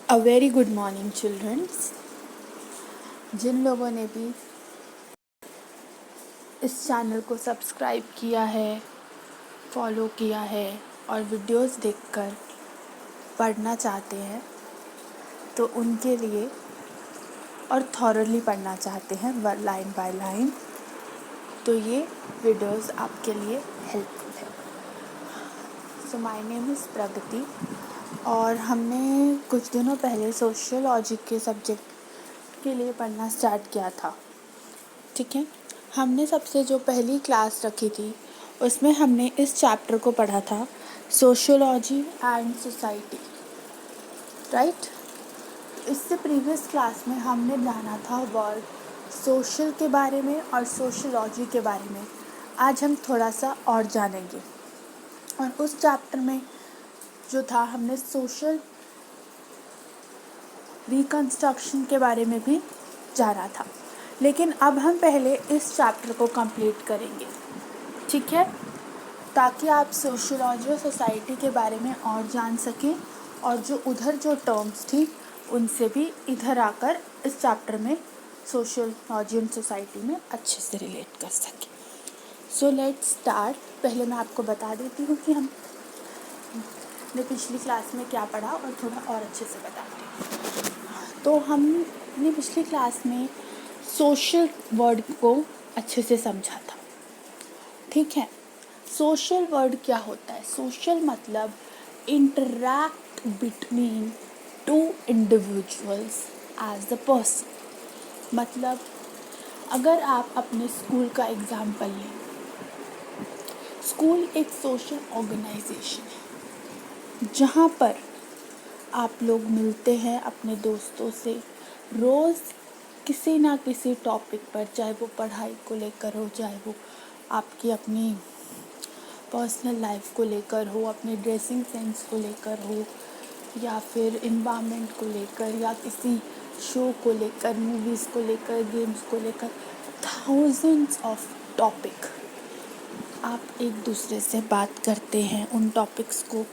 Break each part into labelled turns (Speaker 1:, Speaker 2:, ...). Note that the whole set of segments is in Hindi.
Speaker 1: अ वेरी गुड मॉर्निंग चिल्ड्रंस। जिन लोगों ने भी इस चैनल को सब्सक्राइब किया है, फॉलो किया है और वीडियोस देखकर पढ़ना चाहते हैं तो उनके लिए, और थॉरली पढ़ना चाहते हैं लाइन बाय लाइन, तो ये वीडियोस आपके लिए हेल्पफुल है। सो माय नेम इज़ प्रगति और हमने कुछ दिनों पहले सोशियोलॉजी के सब्जेक्ट के लिए पढ़ना स्टार्ट किया था। ठीक है, हमने सबसे जो पहली क्लास रखी थी उसमें हमने इस चैप्टर को पढ़ा था, सोशियोलॉजी एंड सोसाइटी, राइट। इससे प्रीवियस क्लास में हमने जाना था वर्ड सोशल के बारे में और सोशियोलॉजी के बारे में। आज हम थोड़ा सा और जानेंगे और उस चैप्टर में जो था हमने सोशल रिकंस्ट्रक्शन के बारे में भी जाना था, लेकिन अब हम पहले इस चैप्टर को कंप्लीट करेंगे, ठीक है, ताकि आप सोशियोलॉजी और सोसाइटी के बारे में और जान सकें और जो उधर जो टर्म्स थी उनसे भी इधर आकर इस चैप्टर में सोशियोलॉजी एंड सोसाइटी में अच्छे से रिलेट कर सकें। So let's start. पहले मैं आपको बता देती हूँ कि हमने पिछली क्लास में क्या पढ़ा और थोड़ा और अच्छे से बताती हूँ। तो हमने पिछली क्लास में सोशल वर्ड को अच्छे से समझा था, ठीक है। सोशल वर्ड क्या होता है? सोशल मतलब interact between two individuals as the person. मतलब अगर आप अपने स्कूल का एग्जाम्पल लें, स्कूल एक सोशल ऑर्गेनाइजेशन है जहाँ पर आप लोग मिलते हैं अपने दोस्तों से रोज़ किसी ना किसी टॉपिक पर, चाहे वो पढ़ाई को लेकर हो, चाहे वो आपकी अपनी पर्सनल लाइफ को लेकर हो, अपने ड्रेसिंग सेंस को लेकर हो, या फिर इन्वायरमेंट को लेकर, या किसी शो को लेकर, मूवीज़ को लेकर, गेम्स को लेकर, थाउजेंड्स ऑफ टॉपिक आप एक दूसरे से बात करते हैं। उन टॉपिक्स को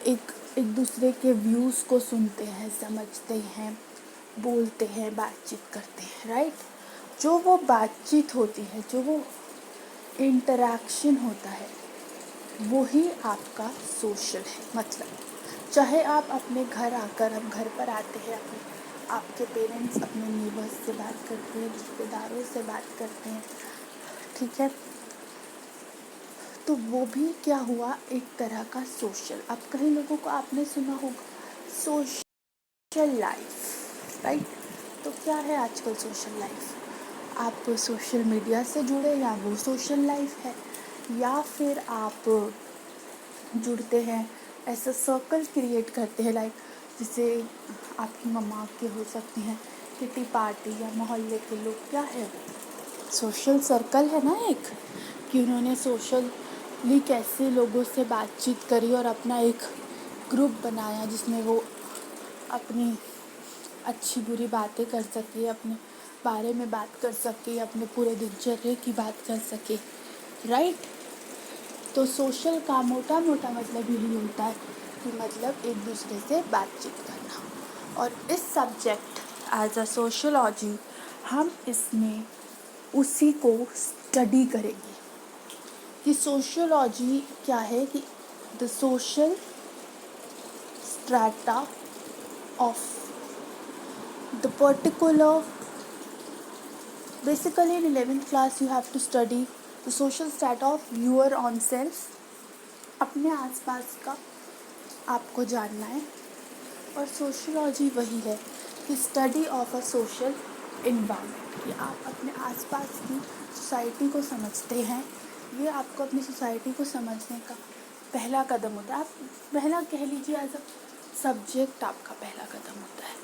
Speaker 1: एक दूसरे के व्यूज़ को सुनते हैं, समझते हैं, बोलते हैं, बातचीत करते हैं, राइट। जो वो बातचीत होती है, जो वो इंटरैक्शन होता है, वो ही आपका सोशल है। मतलब चाहे आप अपने घर आकर, हम घर पर आते हैं, आपके पेरेंट्स अपने नेबर्स से बात करते हैं, रिश्तेदारों से बात करते हैं, ठीक है, तो वो भी क्या हुआ, एक तरह का सोशल। अब कई लोगों को आपने सुना होगा सोशल लाइफ, राइट। तो क्या है आजकल सोशल लाइफ? आप सोशल मीडिया से जुड़े, या वो सोशल लाइफ है, या फिर आप जुड़ते हैं, ऐसा सर्कल क्रिएट करते हैं, लाइक जैसे आपकी मम्मा के हो सकती हैं, किटी पार्टी या मोहल्ले के लोग, क्या है वो सोशल सर्कल है ना एक, कि उन्होंने सोशली कैसे लोगों से बातचीत करी और अपना एक ग्रुप बनाया जिसमें वो अपनी अच्छी बुरी बातें कर सके, अपने बारे में बात कर सके, अपने पूरे दिनचर्या की बात कर सके, राइट। तो सोशल का मोटा मोटा मतलब यही होता है कि मतलब एक दूसरे से बातचीत करना। और इस सब्जेक्ट एज अ सोशियोलॉजी हम इसमें उसी को स्टडी करेंगे कि सोशियोलॉजी क्या है, कि the social strata of the particular, basically in 11th class you have to study the social strata of your own self। अपने आसपास का आपको जानना है। और सोशियोलॉजी वही है कि study of a social environment, कि आप अपने आसपास की सोसाइटी को समझते हैं। ये आपको अपनी सोसाइटी को समझने का पहला कदम होता है। आप पहला कह लीजिए एज अ सब्जेक्ट आपका पहला कदम होता है,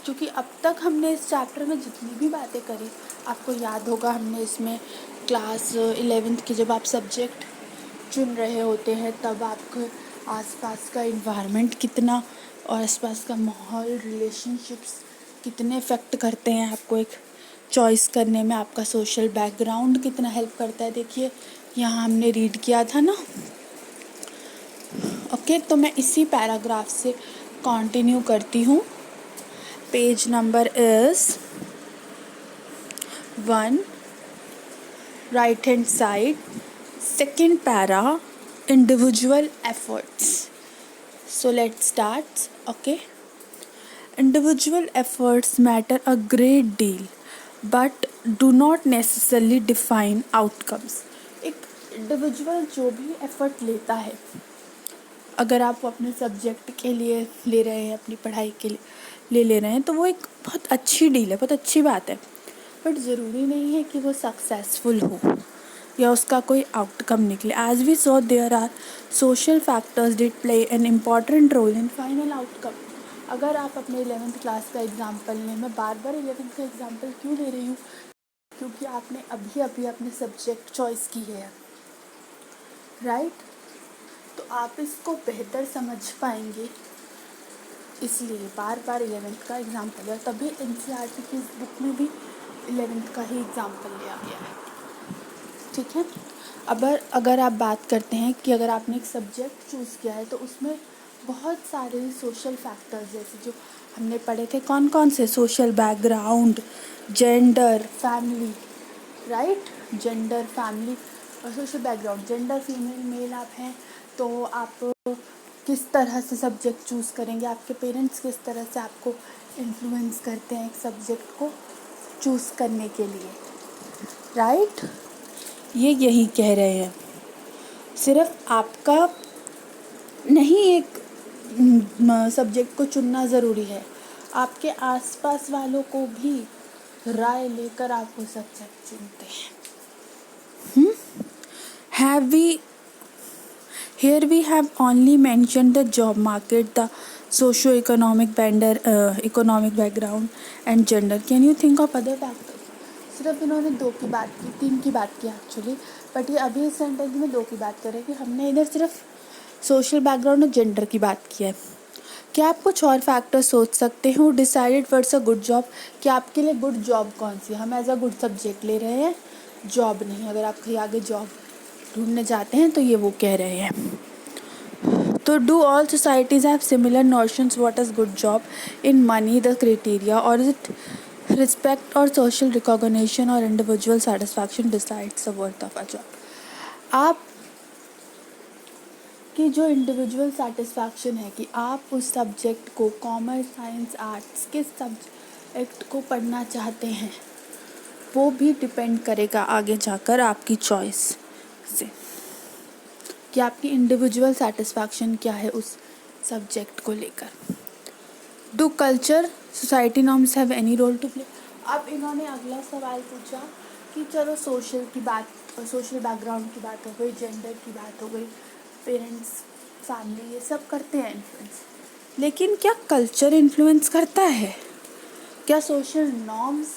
Speaker 1: क्योंकि अब तक हमने इस चैप्टर में जितनी भी बातें करी, आपको याद होगा हमने इसमें क्लास 11th की जब आप सब्जेक्ट चुन रहे होते हैं तब आपके आसपास का इन्वायरमेंट कितना और आसपास का माहौल, रिलेशनशिप्स कितने इफ़ेक्ट करते हैं आपको एक चॉइस करने में, आपका सोशल बैकग्राउंड कितना हेल्प करता है। देखिए यहाँ हमने रीड किया था ना, ओके। तो मैं इसी पैराग्राफ से कंटिन्यू करती हूँ। Page number is 1, right hand side, second para, individual efforts. So let's start. Okay. Individual efforts matter a great deal, but do not necessarily define outcomes. एक इंडिविजुअल जो भी एफर्ट लेता है, अगर आप अपने सब्जेक्ट के लिए ले रहे हैं, अपनी पढ़ाई के लिए ले रहे हैं, तो वो एक बहुत अच्छी डील है, बहुत अच्छी बात है, बट ज़रूरी नहीं है कि वो सक्सेसफुल हो या उसका कोई आउटकम निकले. As we saw there are social factors did play an important role in final outcome. अगर आप अपने 11th क्लास का एग्जाम्पल लें, मैं बार बार 11th का एग्जाम्पल क्यों ले रही हूँ, क्योंकि आपने अभी अभी अपने सब्जेक्ट चॉइस की है, राइट? तो आप इसको बेहतर समझ पाएंगे, इसलिए बार बार 11th का एग्जाम्पल है. तभी NCERT की इस बुक में भी 11th का ही एग्जाम्पल लिया गया है. ठीक है. अगर आप बात करते हैं कि अगर आपने एक सब्जेक्ट चूज़ किया है, तो उसमें बहुत सारे सोशल फैक्टर्स जैसे जो हमने पढ़े थे, कौन कौन से? Social background, gender, family, right? Gender, family और social background. Gender female male आप हैं, तो आप किस तरह से सब्जेक्ट चूज़ करेंगे, आपके पेरेंट्स किस तरह से आपको इन्फ्लुएंस करते हैं एक सब्जेक्ट को चूज़ करने के लिए, राइट? ये यही कह रहे हैं. सिर्फ आपका नहीं एक सब्जेक्ट को चुनना ज़रूरी है, आपके आसपास वालों को भी राय लेकर आप वो सब्जेक्ट चुनते हैं. Have we Here we have only mentioned the job market, the socio-economic economic background and gender. Can you think of other factors? सिर्फ इन्होंने 2 की बात की, 3 की बात की एक्चुअली, बट ये अभी इस सेंटेंस में 2 की बात कर रहे हैं कि हमने इधर सिर्फ सोशल बैकग्राउंड और जेंडर की बात की है. क्या आप कुछ और फैक्टर सोच सकते हो? Decided what's a good job. कि आपके लिए गुड जॉब कौन सी है? हम एज अ गुड सब्जेक्ट ले रहे हैं, जॉब नहीं. अगर आप कहीं आगे जॉब ढूंढने जाते हैं तो ये वो कह रहे हैं. तो do all societies have similar notions what is good job? In money the criteria, और इज इट रिस्पेक्ट और सोशल रिकॉग्निशन और individual satisfaction decides the worth of a job? आप कि जो इंडिविजुअल सेटिस्फैक्शन है कि आप उस सब्जेक्ट को, कॉमर्स, साइंस, आर्ट्स, किस सब्जेक्ट को पढ़ना चाहते हैं, वो भी डिपेंड करेगा आगे जाकर आपकी चॉइस से, कि आपकी इंडिविजुअल सेटिस्फैक्शन क्या है उस सब्जेक्ट को लेकर. Do culture, society norms have any role to play? अब इन्होंने अगला सवाल पूछा कि चलो सोशल की बात, सोशल बैकग्राउंड की बात हो गई, जेंडर की बात हो गई, पेरेंट्स, फैमिली, ये सब करते हैं इन्फ्लुएंस, लेकिन क्या कल्चर इन्फ्लुएंस करता है? क्या सोशल नॉर्म्स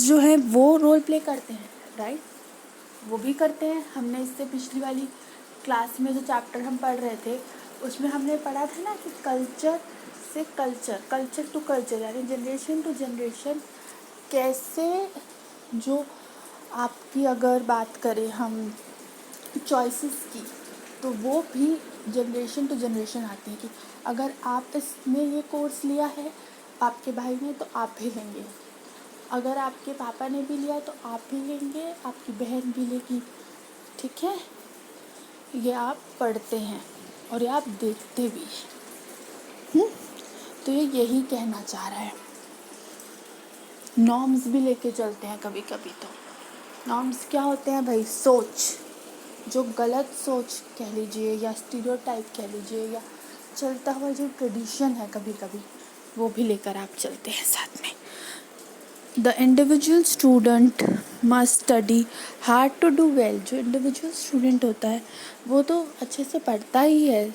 Speaker 1: जो है वो रोल प्ले करते हैं? राइट, वो भी करते हैं. हमने इससे पिछली वाली क्लास में जो चैप्टर हम पढ़ रहे थे, उसमें हमने पढ़ा था ना कि कल्चर से कल्चर टू कल्चर, यानी जनरेशन टू जनरेशन, कैसे जो आपकी अगर बात करें हम चॉइसेस की, तो वो भी जनरेशन टू जनरेशन आती है. कि अगर आप इसमें ये कोर्स लिया है आपके भाई ने, तो आप भी लेंगे. अगर आपके पापा ने भी लिया तो आप भी लेंगे, आपकी बहन भी लेगी. ठीक है, ये आप पढ़ते हैं और ये आप देखते भी हैं. तो ये यही कहना चाह रहा है. नॉर्म्स भी लेके चलते हैं कभी कभी. तो नॉर्म्स क्या होते हैं भाई? सोच, जो गलत सोच कह लीजिए या स्टीरियोटाइप कह लीजिए, या चलता हुआ जो ट्रेडिशन है कभी कभी, वो भी लेकर आप चलते हैं साथ में. The individual student must study hard to do well. जो इंडिविजुअल स्टूडेंट होता है वो तो अच्छे से पढ़ता ही है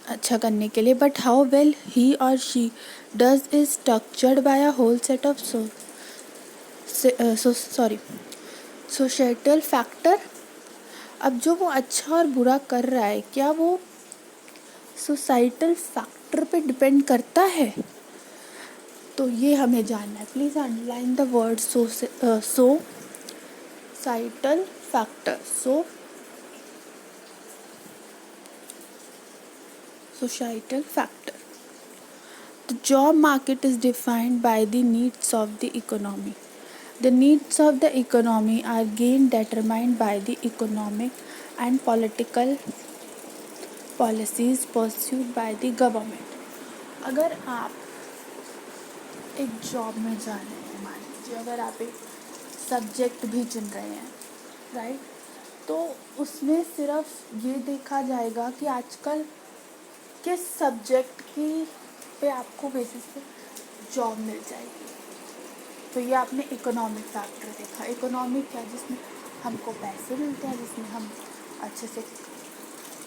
Speaker 1: अच्छा करने के लिए, बट हाउ वेल ही और she does is structured by a whole set of societal factor. अब जो वो अच्छा और बुरा कर रहा है, क्या वो सोसाइटल फैक्टर पे डिपेंड करता है? तो ये हमें जानना है. Please underline the word societal factor. Societal factor. The job market is defined by the needs of the economy. The needs of the economy are again determined by the economic and political policies pursued by the government. अगर आप एक जॉब में जा रहे हैं, मान लीजिए अगर आप एक सब्जेक्ट भी चुन रहे हैं, राइट, तो उसमें सिर्फ ये देखा जाएगा कि आजकल किस सब्जेक्ट की पे आपको बेसिस पे जॉब मिल जाएगी। तो ये आपने इकोनॉमिक फैक्टर देखा। इकोनॉमिक क्या, जिसमें हमको पैसे मिलते हैं, जिसमें हम अच्छे से,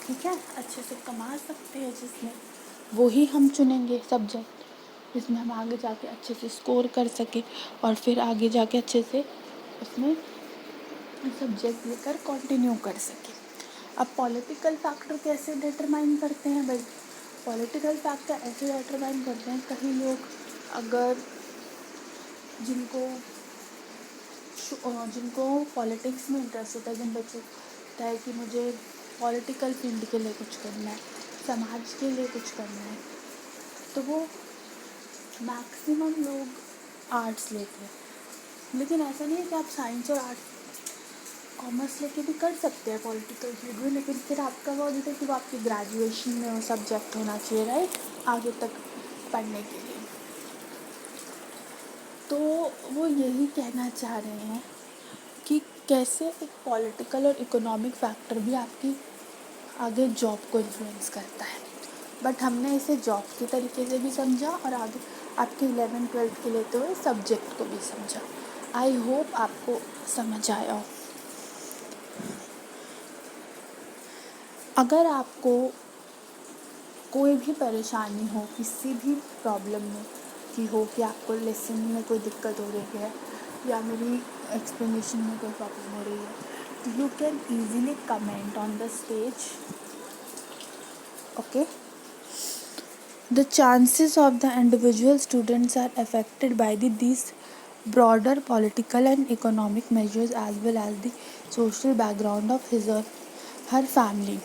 Speaker 1: ठीक है, अच्छे से कमा सकते हैं, जिसमें वही हम चुनेंगे सब्जेक्ट, जिसमें हम आगे जाके अच्छे से स्कोर कर सकें और फिर आगे जाके अच्छे से उसमें सब्जेक्ट लेकर कंटिन्यू कर सकें। अब पॉलिटिकल फैक्टर कैसे डिटरमाइन करते हैं भाई? पॉलिटिकल फैक्टर ऐसे डिटरमाइन करते हैं, कई लोग अगर जिनको पॉलिटिक्स में इंटरेस्ट होता है, जिन बच्चों को होता है कि मुझे पॉलिटिकल फील्ड के लिए कुछ करना है, समाज के लिए कुछ करना है, तो वो मैक्सिमम लोग आर्ट्स लेते हैं। लेकिन ऐसा नहीं है कि आप साइंस और आर्ट्स कॉमर्स लेके भी कर सकते हैं पॉलिटिकल फील्ड में, लेकिन फिर आपका वो होता है कि वो आपकी ग्रेजुएशन में वो सब्जेक्ट होना चाहिए, राइट, आगे तक पढ़ने के लिए। तो वो यही कहना चाह रहे हैं कि कैसे एक पॉलिटिकल और इकोनॉमिक फैक्टर भी आपकी आगे जॉब को इन्फ्लुएंस करता है। बट हमने इसे जॉब के तरीके से भी समझा और आगे आपके 11th-12th के लेते हुए सब्जेक्ट को भी समझा। आई होप आपको समझ आया हो। अगर आपको कोई भी परेशानी हो, किसी भी प्रॉब्लम में कि हो कि आपको लेसन में कोई दिक्कत हो रही है या मेरी एक्सप्लेनेशन में कोई प्रॉब्लम हो रही है, तो you can easily comment on the stage, okay. The chances of the individual students are affected by these broader political and economic measures as well as the social background of his or her family.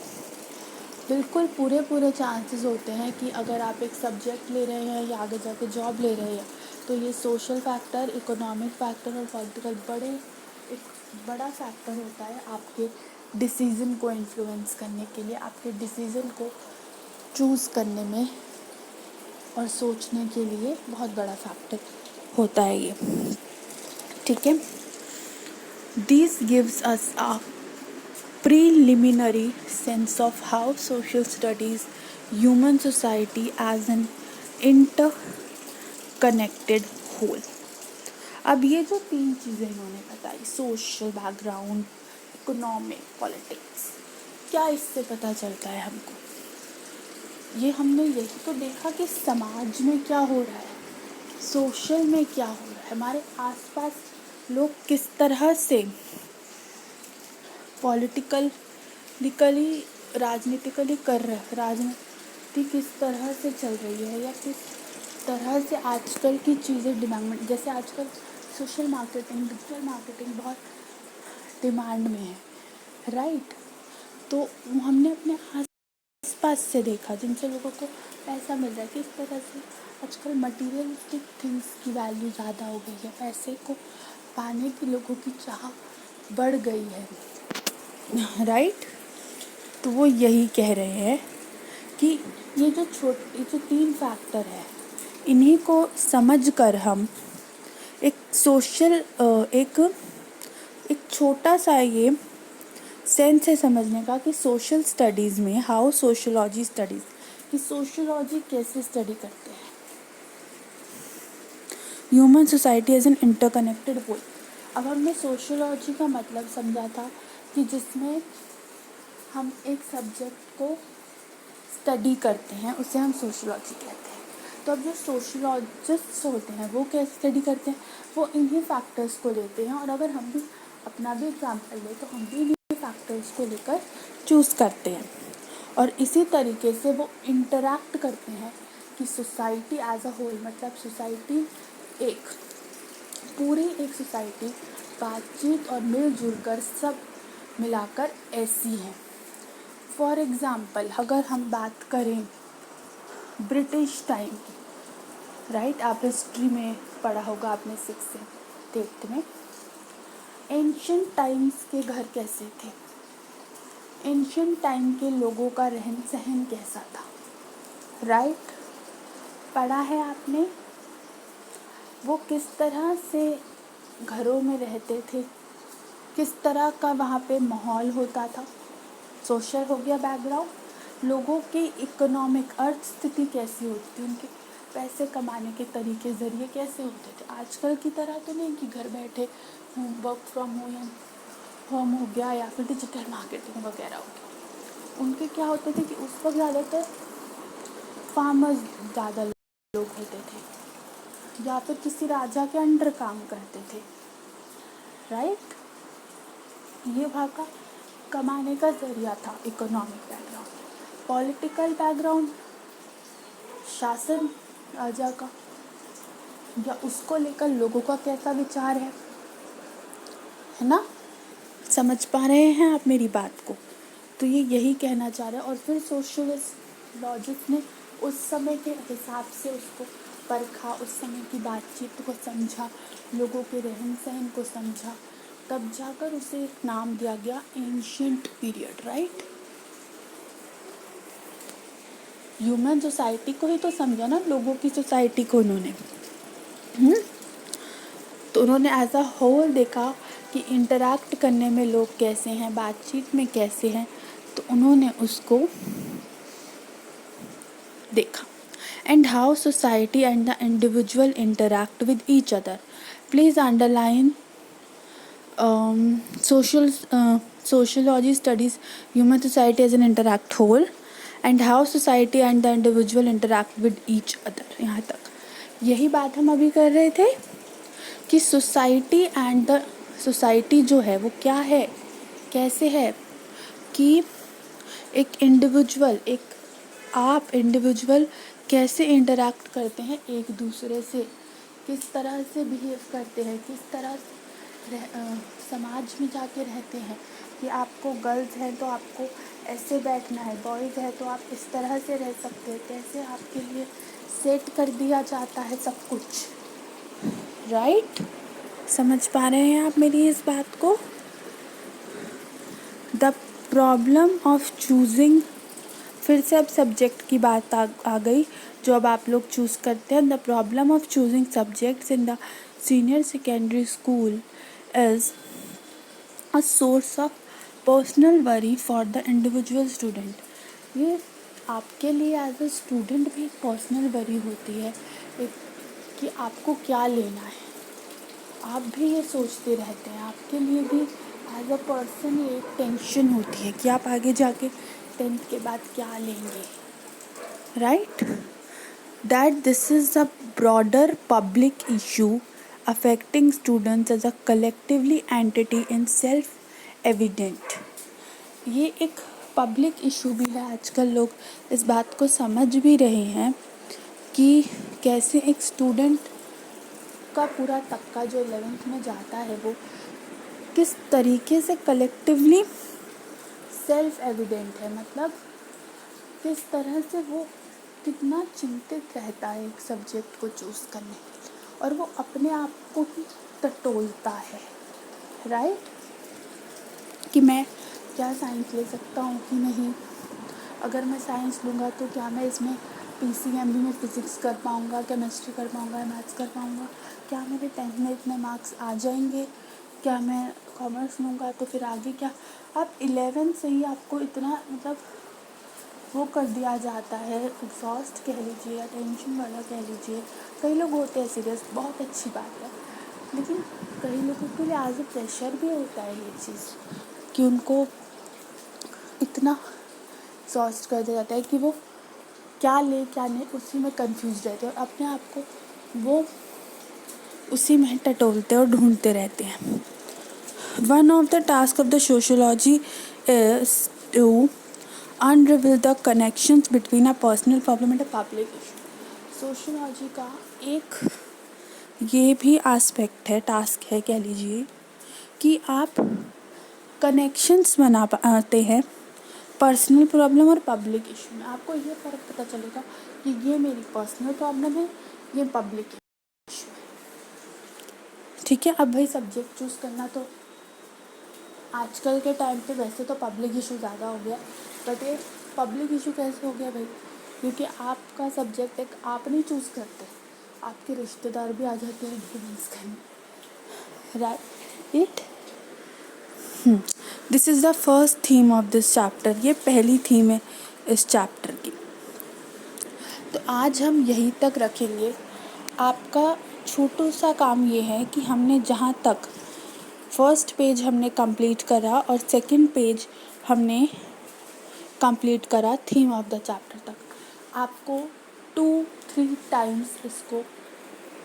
Speaker 1: बिल्कुल पूरे चांसेस होते हैं कि अगर आप एक सब्जेक्ट ले रहे हैं या आगे जाके जॉब ले रहे हैं, तो ये सोशल फैक्टर, इकोनॉमिक फैक्टर और पॉलिटिकल एक बड़ा फैक्टर होता है आपके डिसीज़न को इन्फ्लुएंस करने के लिए, आपके डिसीज़न को चूज़ करने में और सोचने के लिए बहुत बड़ा फैक्टर होता है ये, ठीक है। This gives us a preliminary sense of how social studies human society as an interconnected whole. अब ये जो 3 चीज़ें इन्होंने बताई, सोशल बैकग्राउंड, इकोनॉमिक, पॉलिटिक्स, क्या इससे पता चलता है हमको? ये हमने यही तो देखा कि समाज में क्या हो रहा है, सोशल में क्या हो रहा है, हमारे आसपास लोग किस तरह से पॉलिटिकली राजनीतिकली कर रहे, राजनीति किस तरह से चल रही है या किस तरह से आजकल की चीज़ें डिमांड, जैसे आजकल सोशल मार्केटिंग, डिजिटल मार्केटिंग बहुत डिमांड में है, राइट। तो हमने अपने आसपास से देखा जिनसे लोगों को पैसा मिल रहा है, किस तरह से आजकल मटीरियलिस्टिक थिंग्स की वैल्यू ज़्यादा हो गई है, पैसे को पाने की लोगों की चाह बढ़ गई है, राइट। तो वो यही कह रहे हैं कि ये जो 3 फैक्टर है, इन्हीं को समझकर हम एक सोशल एक छोटा सा ये सेंस है समझने का कि सोशल स्टडीज़ में हाउ सोशोलॉजी स्टडीज़, कि सोशोलॉजी कैसे स्टडी करते हैं human society as an interconnected whole. अब हमने सोशोलॉजी का मतलब समझा था कि जिसमें हम एक सब्जेक्ट को स्टडी करते हैं उसे हम सोशोलॉजी कहते हैं। तो अब जो सोशोलॉजिस्ट होते हैं वो कैसे स्टडी करते हैं, वो इन्हीं फैक्टर्स को लेते हैं, और अगर हम भी अपना भी एग्जाम्पल लें तो हम भी इन्हीं फैक्टर्स को लेकर चूज़ करते हैं, और इसी तरीके से वो इंटरैक्ट करते हैं कि सोसाइटी एज अ होल, मतलब सोसाइटी एक सोसाइटी बातचीत और मिलजुल कर सब मिलाकर ऐसी है। फॉर एग्ज़ाम्पल अगर हम बात करें ब्रिटिश टाइम की, राइट, आप हिस्ट्री में पढ़ा होगा आपने 6th से 8th में। एंशियंट टाइम्स के घर कैसे थे, एंशियंट टाइम के लोगों का रहन सहन कैसा था, राइट, पढ़ा है आपने। वो किस तरह से घरों में रहते थे, किस तरह का वहाँ पे माहौल होता था। सोशल हो गया बैकग्राउंड, लोगों की इकोनॉमिक अर्थ स्थिति कैसी होती थी, उनके पैसे कमाने के तरीके ज़रिए कैसे होते थे। आजकल की तरह तो नहीं कि घर बैठे वर्क फ्रॉम होम हो गया या फिर डिजिटल मार्केटिंग वगैरह हो गया। उनके क्या होते थे कि उस वक्त ज़्यादातर फार्मर्स ज़्यादा लोग होते थे या फिर किसी राजा के अंडर काम करते थे, राइट। ये वहाँ का कमाने का ज़रिया था। इकोनॉमिक बैकग्राउंड, पॉलिटिकल बैकग्राउंड, शासन राजा का या उसको लेकर लोगों का कैसा विचार है ना। समझ पा रहे हैं आप मेरी बात को। तो ये यही कहना चाह रहे हैं। और फिर सोशलिस्ट लॉजिक ने उस समय के हिसाब से उसको परखा, उस समय की बातचीत को समझा, लोगों के रहन सहन को समझा, तब जाकर उसे एक नाम दिया गया ancient period, right. Human society को ही तो समझा ना, लोगों की सोसाइटी को उन्होंने। तो उन्होंने एज अ होल देखा कि इंटरैक्ट करने में लोग कैसे हैं, बातचीत में कैसे हैं, तो उन्होंने उसको देखा। And how society and the individual interact with each other. Please underline sociology studies human society as an interact whole and how society and the individual interact with each other। यहाँ तक यही बात हम अभी कर रहे थे कि सोसाइटी एंड द सोसाइटी जो है वो क्या है, कैसे है कि एक इंडिविजुअल, एक आप इंडिविजुअल कैसे इंटरैक्ट करते हैं एक दूसरे से, किस तरह से बिहेव करते हैं, किस तरह समाज में जाके रहते हैं कि आपको गर्ल्स हैं तो आपको ऐसे बैठना है, बॉयज़ है तो आप इस तरह से रह सकते हैं, कैसे आपके लिए सेट कर दिया जाता है सब कुछ, राइट। समझ पा रहे हैं आप मेरी इस बात को। द प्रॉब्लम ऑफ चूजिंग, फिर से अब सब्जेक्ट की बात आ गई जो अब आप लोग चूज़ करते हैं। The problem of choosing subjects in the senior secondary school is a source of personal worry for the individual student। ये आपके लिए एज अ स्टूडेंट भी एक पर्सनल वरी होती है एक कि आपको क्या लेना है, आप भी ये सोचते रहते हैं, आपके लिए भी एज अ पर्सन ये एक टेंशन होती है कि आप आगे जाके 10th के बाद क्या लेंगे, right. That this is a broader public issue affecting students as a collectively entity in self evident। ये एक पब्लिक इशू भी है। आजकल लोग इस बात को समझ भी रहे हैं कि कैसे एक स्टूडेंट का पूरा तबका जो 11th में जाता है वो किस तरीके से कलेक्टिवली सेल्फ एविडेंट है, मतलब किस तरह से वो कितना चिंतित रहता है एक सब्जेक्ट को चूज़ करने के लिए और वो अपने आप को ही टटोलता है, राइट, कि मैं क्या साइंस ले सकता हूँ कि नहीं, अगर मैं साइंस लूँगा तो क्या मैं इसमें PCMB में फ़िज़िक्स कर पाऊँगा, केमिस्ट्री कर पाऊँगा, मैथ्स कर पाऊँगा, क्या मेरे 10th में इतने मार्क्स आ जाएंगे, क्या मैं कॉमर्स लूँगा तो फिर आगे क्या। आप 11th से ही आपको इतना मतलब वो कर दिया जाता है, एग्जॉस्ट कह लीजिए या टेंशन वाला कह लीजिए। कई लोग होते हैं सीरियस, बहुत अच्छी बात है, लेकिन कई लोगों के लिए एज ए प्रेशर भी होता है ये चीज़ कि उनको इतना एग्जॉस्ट कर दिया जाता है कि वो क्या ले क्या नहीं उसी में कंफ्यूज रहते हैं और अपने आप को वो उसी में टटोलते और ढूंढते रहते हैं। One of the task of the sociology is to unravel the connections between a personal problem and a public issue। Sociology का एक ये भी एस्पेक्ट है, टास्क है कह लीजिए, कि आप कनेक्शंस बना पाते हैं पर्सनल प्रॉब्लम और पब्लिक इशू में आपको ये फ़र्क पता चलेगा कि ये मेरी पर्सनल प्रॉब्लम है, ये पब्लिक इशू है। ठीक है, अब भाई सब्जेक्ट चूज़ करना तो आजकल के टाइम पे वैसे तो पब्लिक इशू ज़्यादा हो गया, बट ये पब्लिक इशू कैसे हो गया भाई? क्योंकि आपका सब्जेक्ट एक आप नहीं चूज़ करते, आपके रिश्तेदार भी आ जाते हैं इन्फ्लुएंस करने, right? This is the first theme of this chapter, ये पहली थीम है इस चैप्टर की। तो आज हम यहीं तक रखेंगे। आपका छोटा सा काम ये है कि हमने जहाँ तक फर्स्ट पेज हमने कंप्लीट करा और सेकंड पेज हमने कंप्लीट करा थीम ऑफ द चैप्टर तक, आपको 2-3 टाइम्स इसको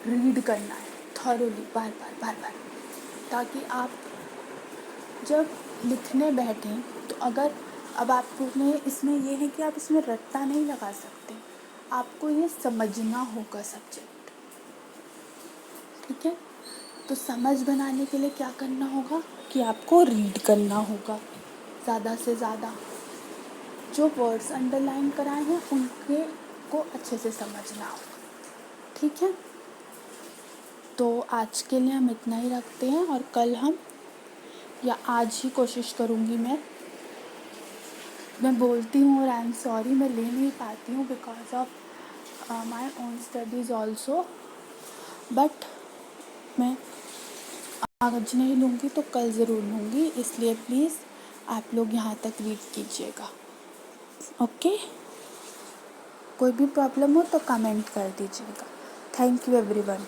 Speaker 1: रीड करना है थॉरोली, बार बार, ताकि आप जब लिखने बैठें तो अगर अब आपने इसमें ये है कि आप इसमें रट्टा नहीं लगा सकते, आपको ये समझना होगा सब्जेक्ट। ठीक है, तो समझ बनाने के लिए क्या करना होगा कि आपको रीड करना होगा ज़्यादा से ज़्यादा। जो वर्ड्स अंडरलाइन कराए हैं उनके को अच्छे से समझना होगा। ठीक है, तो आज के लिए हम इतना ही रखते हैं और कल हम, या आज ही कोशिश करूँगी मैं बोलती हूँ और आई एम सॉरी, मैं ले नहीं पाती हूँ because of my own studies also, but मैं आज नहीं लूँगी तो कल ज़रूर लूँगी, इसलिए प्लीज़ आप लोग यहाँ तक रीड कीजिएगा। ओके, कोई भी प्रॉब्लम हो तो कमेंट कर दीजिएगा। Thank you everyone.